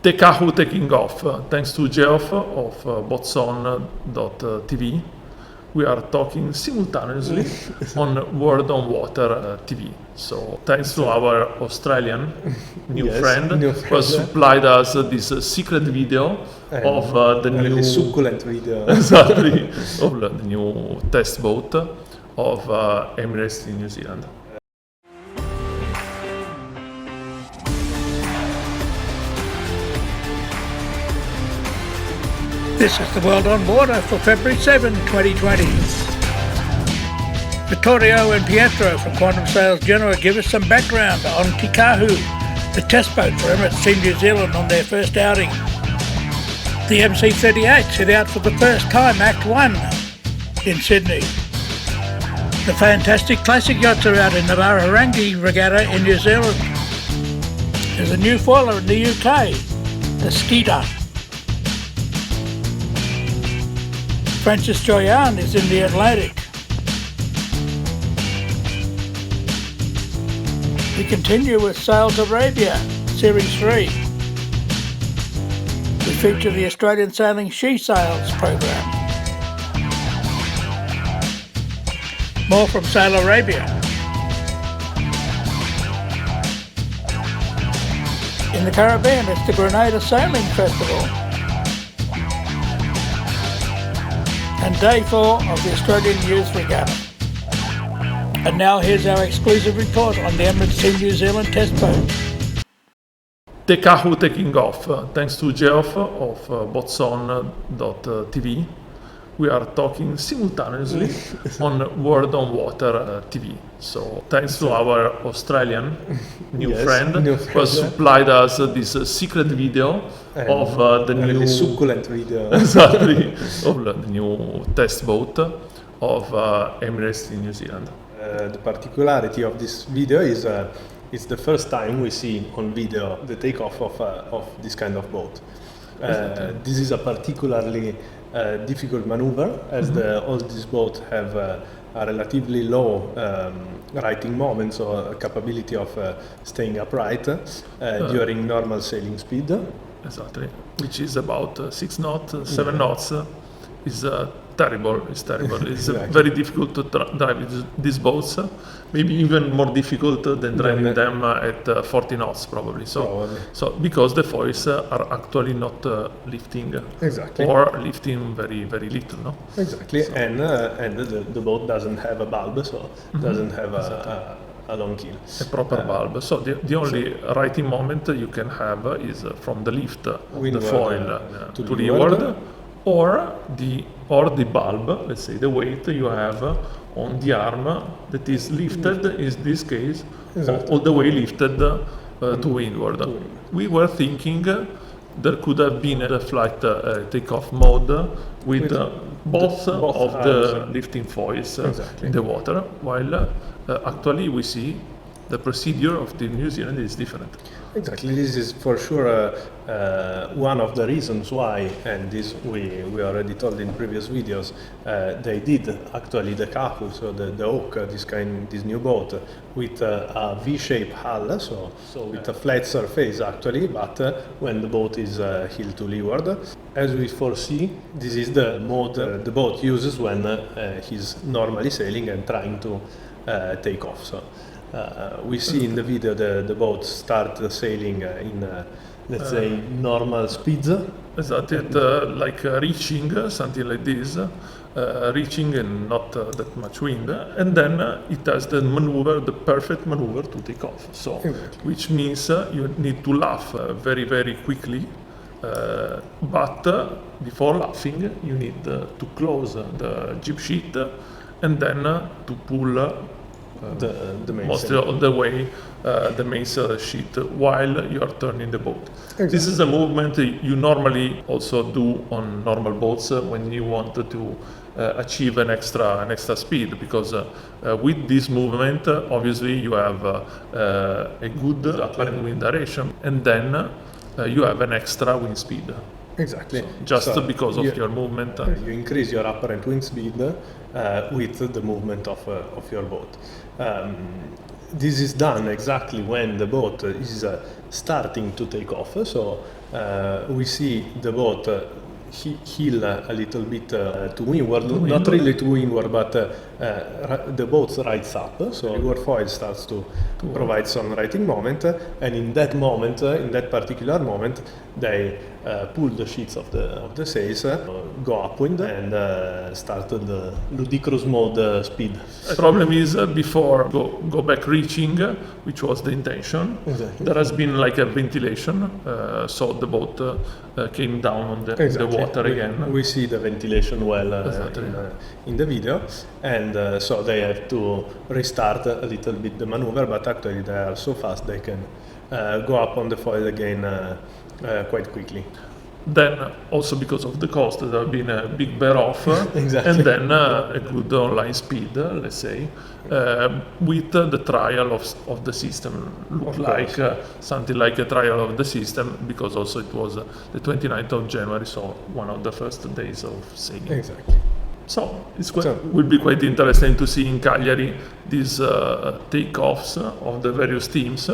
Te Kahu taking off, thanks to Geoff of Botson.tv. We are talking simultaneously on Word on Water TV. So thanks to our Australian new friend who has supplied us this secret video of the new succulent video exactly of the new test boat of Emirates in New Zealand. This is the World on Water for February 7, 2020. Vittorio and Pietro from Quantum Sails Genoa give us some background on Te Kahu, the test boat for MHYC New Zealand on their first outing. The MC-38s head out for the first time Act 1 in Sydney. The fantastic classic yachts are out in the Mahurangi Regatta in New Zealand. There's a new foiler in the UK, the Skeeter. Francis Joyon is in the Atlantic. We continue with Sails Arabia, Series 3. We feature the Australian Sailing She Sails program. More from Sail Arabia. In the Caribbean, it's the Grenada Sailing Festival. And day 4 of the Australian Youth Regatta. And now here's our exclusive report on the MHYC New Zealand test boat. Te Kahu taking off, thanks to Geoff of Botson.tv. We are talking simultaneously on Word on Water TV. So thanks to our Australian new friend who has supplied us this secret video of the new succulent video exactly of the new test boat of Emirates in New Zealand. The particularity of this video is it's the first time we see on video the takeoff of this kind of boat. This is a particularly difficult maneuver, as all these boats have a relatively low righting moment, so a capability of staying upright during normal sailing speed. Exactly, which is about 6 knots, 7 knots. Is terrible. It's terrible. It's very difficult to drive these boats. Maybe even more difficult than driving them at 40 knots, probably. So because the foils are actually not lifting, or lifting very, very little, no? Exactly, so. And the boat doesn't have a bulb, so doesn't have a long keel. A proper bulb. So the only righting moment you can have is from the lift of the foil to leeward, or the bulb, let's say the weight you have on the arm that is lifted, in this case, all the way lifted to windward. We were thinking there could have been a flight takeoff mode with both of the lifting foils in the water, while actually we see the procedure of the New Zealand is different. Exactly, this is for sure one of the reasons why, and this we already told in previous videos, they did actually the Kahu, so the Hawk, this new boat, with a V-shaped hull, so with a flat surface actually, but when the boat is heel to leeward. As we foresee, this is the mode the boat uses when he's normally sailing and trying to take off. So we see in the video the boat start sailing in, let's say, normal speeds. Exactly, like reaching, something like this, reaching and not that much wind. And then it has the maneuver, the perfect maneuver to take off. So, which means you need to laugh very, very quickly. But before laughing, you need to close the jib sheet and then to pull the mostly all the way the mainsail sheet while you are turning the boat. This is a movement you normally also do on normal boats when you want to achieve an extra speed, because with this movement obviously you have a good apparent wind direction, and then you have an extra wind speed. Exactly. So just because of your movement. You increase your apparent wind speed with the movement of your boat. this is done exactly when the boat is starting to take off. So we see the boat heel a little bit to windward, not really to windward, but the boat rides up, so your foil starts to provide some righting moment, and in that moment, in that particular moment, they pull the sheets of the sails, go upwind, and start the ludicrous mode speed. The problem is before go back reaching, which was the intention, Exactly. there has been like a ventilation, so the boat came down on the water again. We see the ventilation well in the video, and so they have to restart a little bit the maneuver, but actually they are so fast they can go up on the foil again quite quickly. Then also because of the cost, there have been a big bear off, Exactly. and then a good online speed, let's say, with the trial of the system. Looked like something like a trial of the system, because also it was the 29th of January, so one of the first days of sailing. Exactly. So it will be quite interesting to see in Cagliari these takeoffs of the various teams,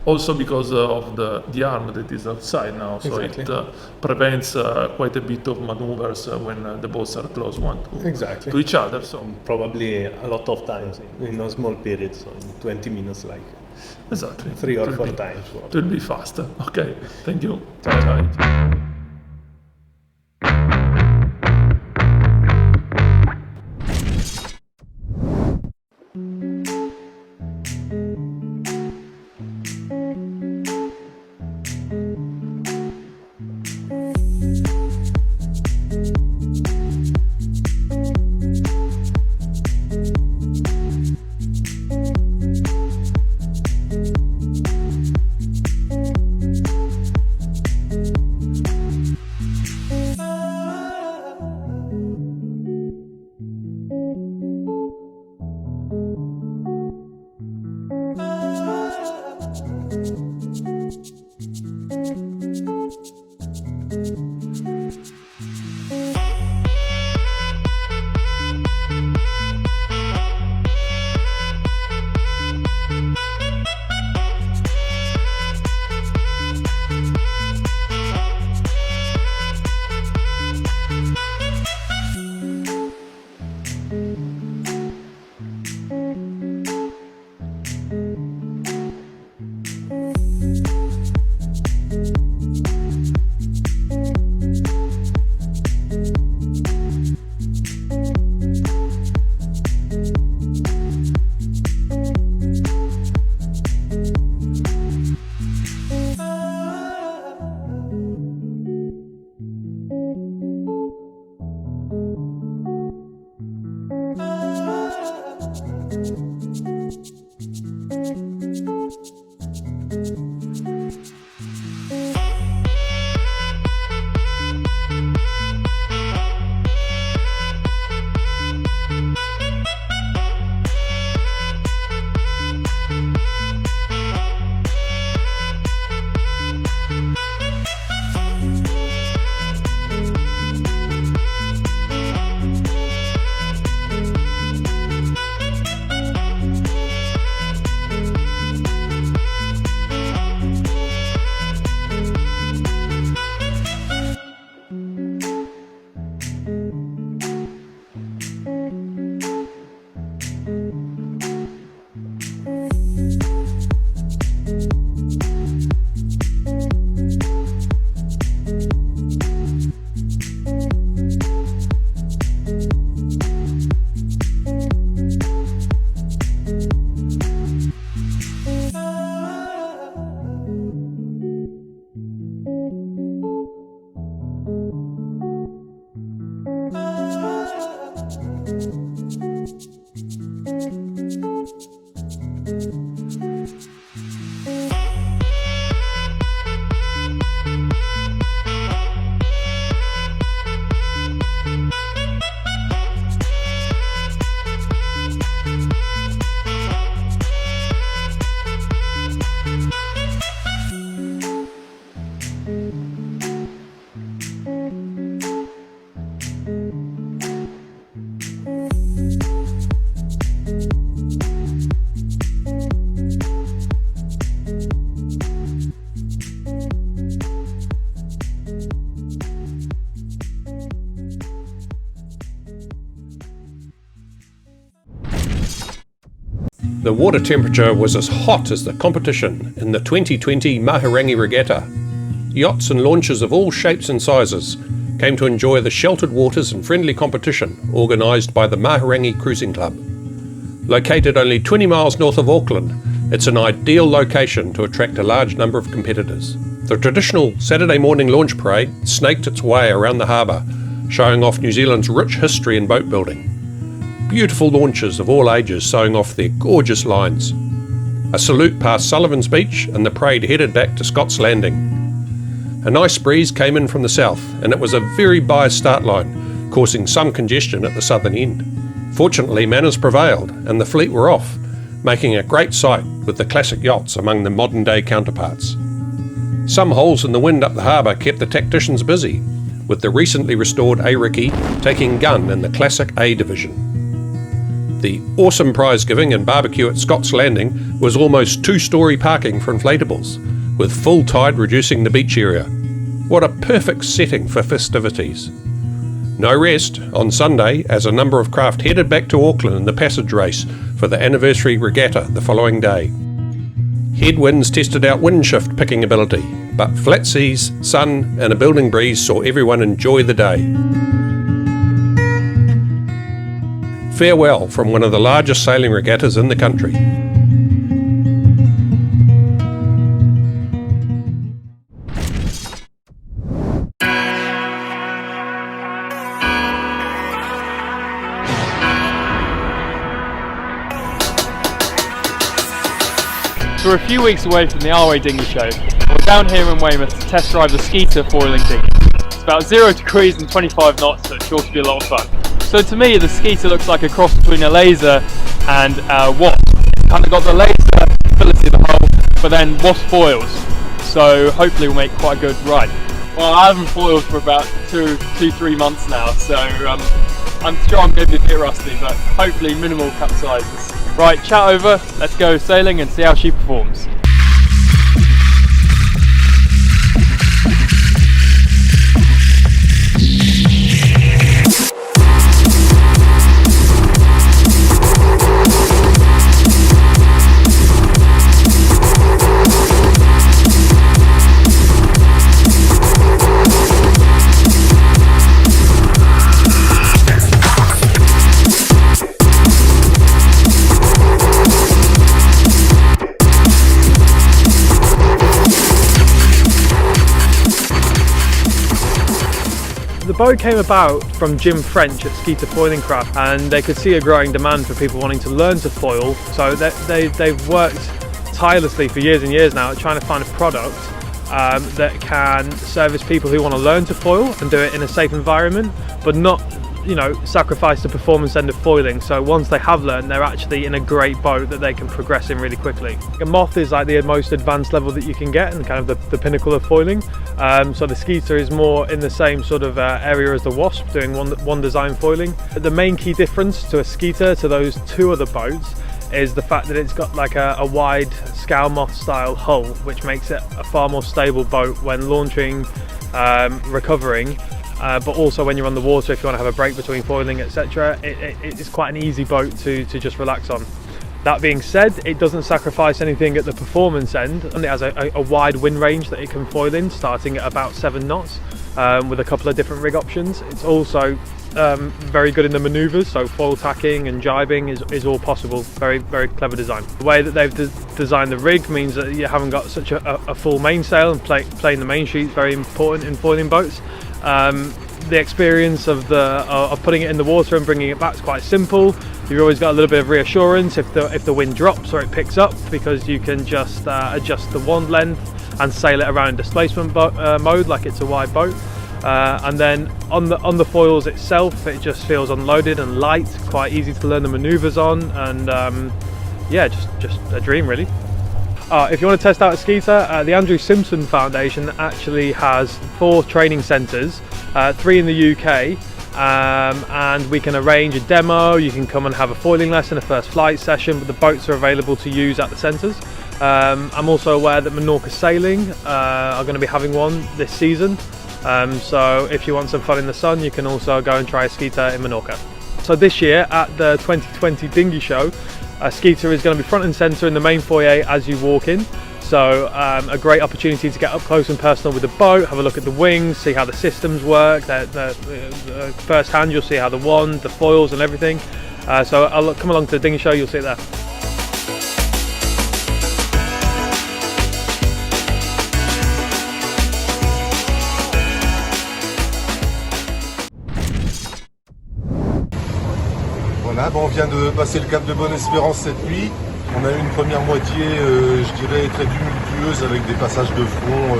also because of the arm that is outside now, so Exactly. it prevents quite a bit of maneuvers when the boats are close one to each other. So Probably a lot of times in a small period, so in 20 minutes, like exactly, 3 or 4 times. it will be fast. Okay, thank you. Ciao. The water temperature was as hot as the competition in the 2020 Mahurangi Regatta. Yachts and launches of all shapes and sizes came to enjoy the sheltered waters and friendly competition organised by the Mahurangi Cruising Club. Located only 20 miles north of Auckland, it's an ideal location to attract a large number of competitors. The traditional Saturday morning launch parade snaked its way around the harbour, showing off New Zealand's rich history in boat building. Beautiful launches of all ages showing off their gorgeous lines. A salute past Sullivan's Beach and the parade headed back to Scott's Landing. A nice breeze came in from the south and it was a very biased start line, causing some congestion at the southern end. Fortunately, manners prevailed and the fleet were off, making a great sight with the classic yachts among the modern day counterparts. Some holes in the wind up the harbour kept the tacticians busy, with the recently restored A Ricky taking gun in the classic A division. The awesome prize giving and barbecue at Scott's Landing was almost 2-storey parking for inflatables, with full tide reducing the beach area. What a perfect setting for festivities. No rest on Sunday as a number of craft headed back to Auckland in the passage race for the anniversary regatta the following day. Headwinds tested out wind shift picking ability, but flat seas, sun and a building breeze saw everyone enjoy the day. Farewell from one of the largest sailing regattas in the country. We're a few weeks away from the Arway Dinghy Show. We're down here in Weymouth to test drive the Skeeter foiling dinghy. It's about 0 degrees and 25 knots, so it's sure to be a lot of fun. So to me, the Skeeter looks like a cross between a laser and a wasp. It's kind of got the laser ability of the hull, but then wasp foils. So hopefully we'll make quite a good ride. Well, I haven't foiled for about 3 months now, so I'm sure I'm going to be a bit rusty, but hopefully minimal capsizes. Right, chat over, let's go sailing and see how she performs. The boat came about from Jim French at Skeeter Foiling Craft, and they could see a growing demand for people wanting to learn to foil, so they've worked tirelessly for years and years now at trying to find a product that can service people who want to learn to foil and do it in a safe environment, but not, you know, sacrifice the performance end of foiling. So once they have learned, they're actually in a great boat that they can progress in really quickly. A moth is like the most advanced level that you can get and kind of the pinnacle of foiling. So the Skeeter is more in the same sort of area as the Wasp, doing one design foiling. The main key difference to a Skeeter to those two other boats is the fact that it's got like a wide scow moth style hull, which makes it a far more stable boat when launching, recovering, but also when you're on the water, if you want to have a break between foiling, etc. It's quite an easy boat to just relax on. That being said, it doesn't sacrifice anything at the performance end, and it has a wide wind range that it can foil in, starting at about 7 knots, with a couple of different rig options. It's also very good in the manoeuvres, so foil tacking and jibing is all possible. Very, very clever design. The way that they've designed the rig means that you haven't got such a full mainsail, and playing the main sheet is very important in foiling boats. The experience of putting it in the water and bringing it back is quite simple. You've always got a little bit of reassurance if the wind drops or it picks up, because you can just adjust the wand length and sail it around in displacement mode like it's a wide boat. And then on the foils itself, it just feels unloaded and light, quite easy to learn the manoeuvres on, and yeah, just a dream really. If you want to test out a Skeeter, the Andrew Simpson Foundation actually has 4 training centres, 3 in the UK, and we can arrange a demo. You can come and have a foiling lesson, a first flight session, but the boats are available to use at the centres. I'm also aware that Menorca Sailing are going to be having one this season, so if you want some fun in the sun, you can also go and try a Skeeter in Menorca. So this year at the 2020 Dinghy Show, Skeeter is going to be front and centre in the main foyer as you walk in. So a great opportunity to get up close and personal with the boat, have a look at the wings, see how the systems work. First hand you'll see how the wand, the foils and everything. So I'll come along to the dinghy show, you'll see it there. Voilà, on vient de passer le cap de Bonne-Espérance cette nuit. On a eu une première moitié, je dirais, très tumultueuse avec des passages de front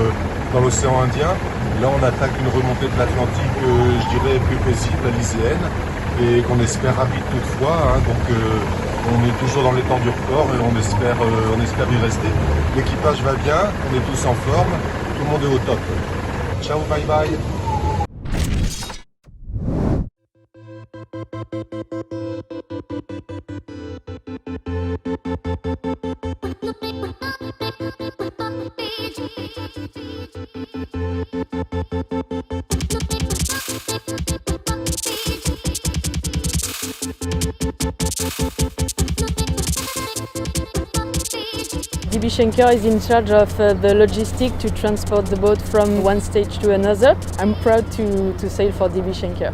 dans l'océan Indien. Là, on attaque une remontée de l'Atlantique, je dirais, plus paisible, lycéenne, et qu'on espère rapide toutefois. Hein, donc, on est toujours dans les temps du record et on espère y rester. L'équipage va bien, on est tous en forme, tout le monde est au top. Ciao, bye bye. DB Schenker is in charge of the logistics to transport the boat from one stage to another. I'm proud to sail for DB Schenker.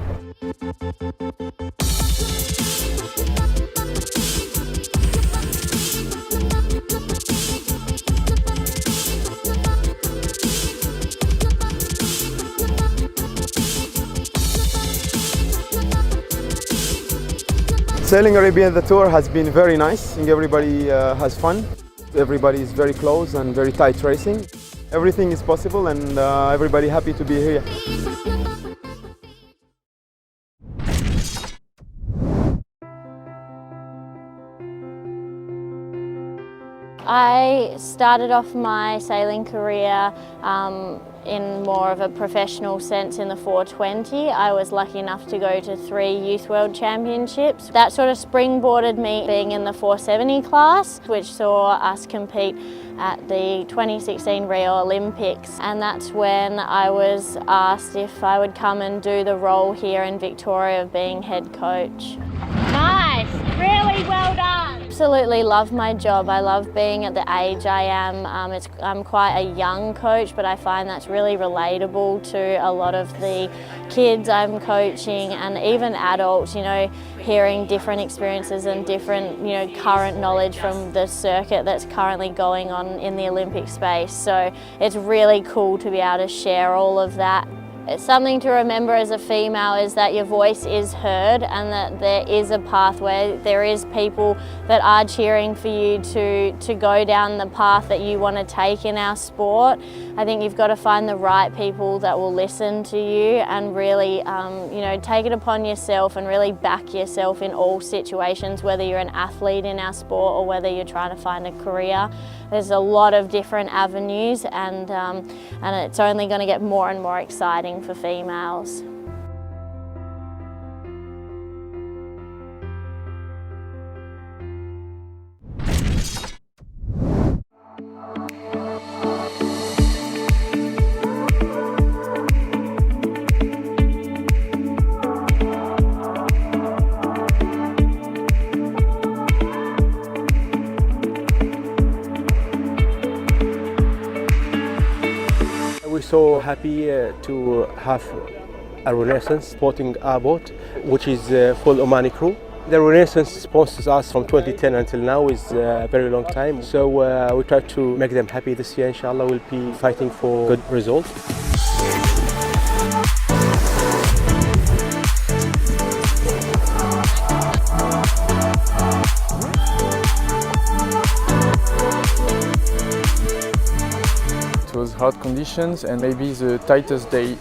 Sailing Arabian the tour has been very nice. I think everybody has fun. Everybody is very close and very tight racing. Everything is possible and everybody happy to be here. I started off my sailing career in more of a professional sense in the 420. I was lucky enough to go to 3 Youth World Championships. That sort of springboarded me being in the 470 class, which saw us compete at the 2016 Rio Olympics. And that's when I was asked if I would come and do the role here in Victoria of being head coach. Nice, really well done. Absolutely love my job. I love being at the age I am. I'm quite a young coach, but I find that's really relatable to a lot of the kids I'm coaching and even adults, you know, hearing different experiences and different, you know, current knowledge from the circuit that's currently going on in the Olympic space. So it's really cool to be able to share all of that. It's something to remember as a female is that your voice is heard and that there is a pathway. There is people that are cheering for you to go down the path that you want to take in our sport. I think you've got to find the right people that will listen to you and really you know, take it upon yourself and really back yourself in all situations, whether you're an athlete in our sport or whether you're trying to find a career. There's a lot of different avenues and it's only going to get more and more exciting for females. We're so happy to have a Renaissance supporting our boat, which is full Omani crew. The Renaissance sponsors us from 2010 until now, is a very long time. So we try to make them happy this year. Inshallah, we'll be fighting for good results. It was hard conditions and maybe the tightest day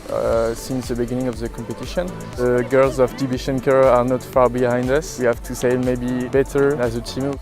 since the beginning of the competition. The girls of DB Schenker are not far behind us. We have to sail maybe better as a team.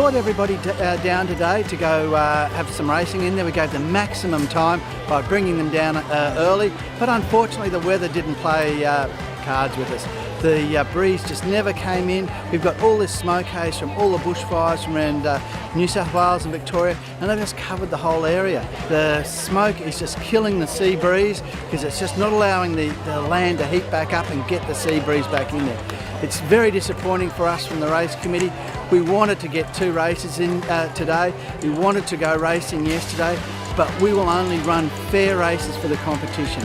brought everybody down today to go have some racing in there. We gave them maximum time by bringing them down early, but unfortunately the weather didn't play cards with us. The breeze just never came in. We've got all this smoke haze from all the bushfires from around New South Wales and Victoria, and they've just covered the whole area. The smoke is just killing the sea breeze because it's just not allowing the land to heat back up and get the sea breeze back in there. It's very disappointing for us from the race committee. We wanted to get 2 races in today. We wanted to go racing yesterday, but we will only run fair races for the competition.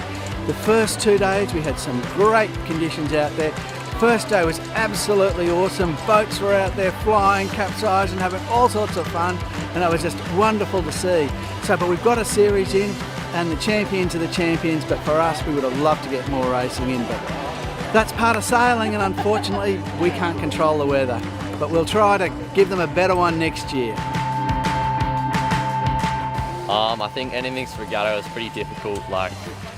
The first 2 days we had some great conditions out there. First day was absolutely awesome. Boats were out there flying, capsizing, having all sorts of fun, and it was just wonderful to see. So, but we've got a series in, and the champions are the champions, but for us we would have loved to get more racing in, but that's part of sailing, and unfortunately we can't control the weather. But we'll try to give them a better one next year. I think anything's regatta was pretty difficult. Like,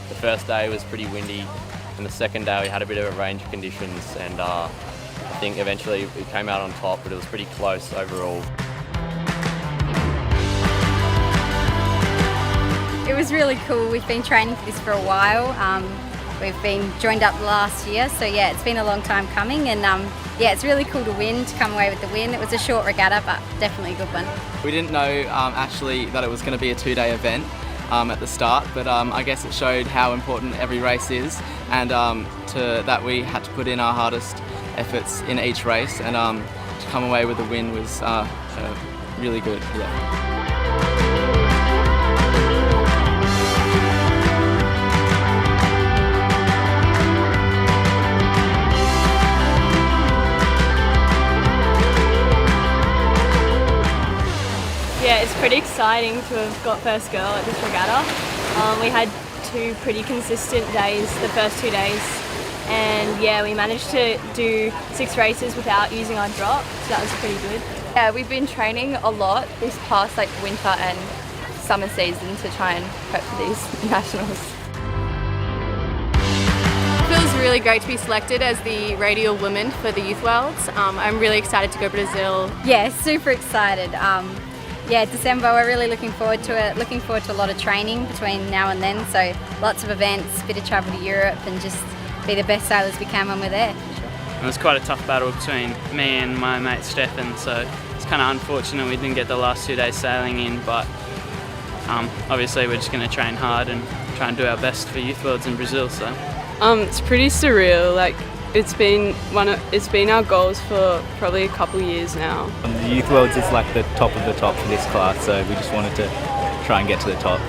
the first day was pretty windy, and the second day we had a bit of a range of conditions, and I think eventually we came out on top, but it was pretty close overall. It was really cool. We've been training for this for a while. We've been joined up last year, so yeah, it's been a long time coming, and yeah, it's really cool to win, to come away with the win. It was a short regatta, but definitely a good one. We didn't know actually that it was going to be a 2-day event at the start, but I guess it showed how important every race is, and that we had to put in our hardest efforts in each race, and to come away with the win was really good. Yeah. Yeah, it's pretty exciting to have got first girl at this regatta. We had 2 pretty consistent days, the first 2 days, and yeah, we managed to do 6 races without using our drop, so that was pretty good. Yeah, we've been training a lot this past winter and summer season to try and prep for these nationals. It feels really great to be selected as the radial woman for the Youth Worlds. I'm really excited to go to Brazil. Yeah, super excited. Yeah, December, we're really looking forward to it. Looking forward to a lot of training between now and then. So lots of events, bit of travel to Europe, and just be the best sailors we can when we're there. It was quite a tough battle between me and my mate Stefan, so it's kind of unfortunate we didn't get the last 2 days sailing in, but obviously we're just going to train hard and try and do our best for Youth Worlds in Brazil. So it's pretty surreal. Like, it's been our goals for probably a couple of years now. The Youth Worlds is like the top of the top for this class, so we just wanted to try and get to the top.